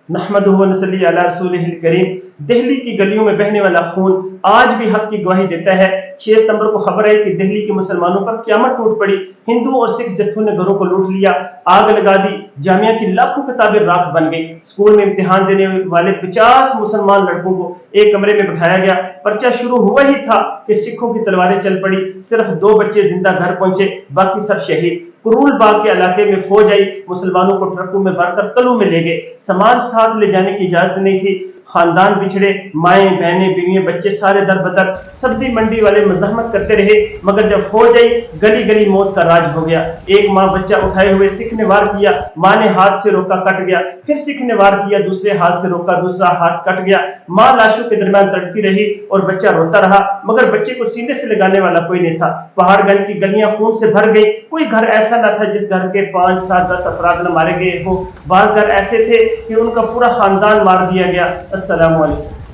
نحمدہ و نصلی علی رسولہ الکریم۔ دہلی کی گلیوں میں بہنے والا خون آج بھی حق کی گواہی دیتا ہے۔ 6 ستمبر کو خبر آئی کہ دہلی کے مسلمانوں پر قیامت ٹوٹ پڑی۔ ہندو اور سکھ جتھوں نے گھروں کو لوٹ لیا، آگ لگا دی، جامعہ کی لاکھوں کتابیں راکھ بن گئی۔ اسکول میں امتحان دینے والے 50 مسلمان لڑکوں کو ایک کمرے میں بٹھایا گیا۔ پرچہ شروع ہوا ہی تھا کہ سکھوں کی تلواریں چل پڑی۔ صرف 2 بچے زندہ گھر پہنچے، باقی سب شہید۔ کرول باغ کے علاقے میں فوج آئی، مسلمانوں کو ٹرکوں میں بھر کر قلعوں میں لے گئے۔ سامان ساتھ لے جانے کی اجازت نہیں تھی۔ خاندان بچھڑے، مائیں بہنیں بیویاں بچے سارے در بدر۔ سبزی منڈی والے مزاحمت کرتے رہے، مگر جب فوج آئی گلی گلی موت کا راج ہو گیا۔ ایک ماں بچہ اٹھائے ہوئے سکھ نے وار کیا، ماں نے ہاتھ سے روکا، کٹ گیا۔ پھر سکھ نے وار کیا، دوسرے ہاتھ سے روکا، دوسرا ہاتھ کٹ گیا۔ ماں لاشوں کے درمیان تڑپتی رہی اور بچہ روتا رہا، مگر بچے کو سینے سے لگانے والا کوئی نہیں تھا۔ پہاڑ گنج کی گلیاں خون سے بھر گئی، کوئی گھر ایسا نہ تھا جس گھر کے 5 7 10 افراد نہ مارے گئے ہوں۔ بعض گھر ایسے تھے کہ ان کا پورا خاندان مار دیا گیا۔ السلام علیکم۔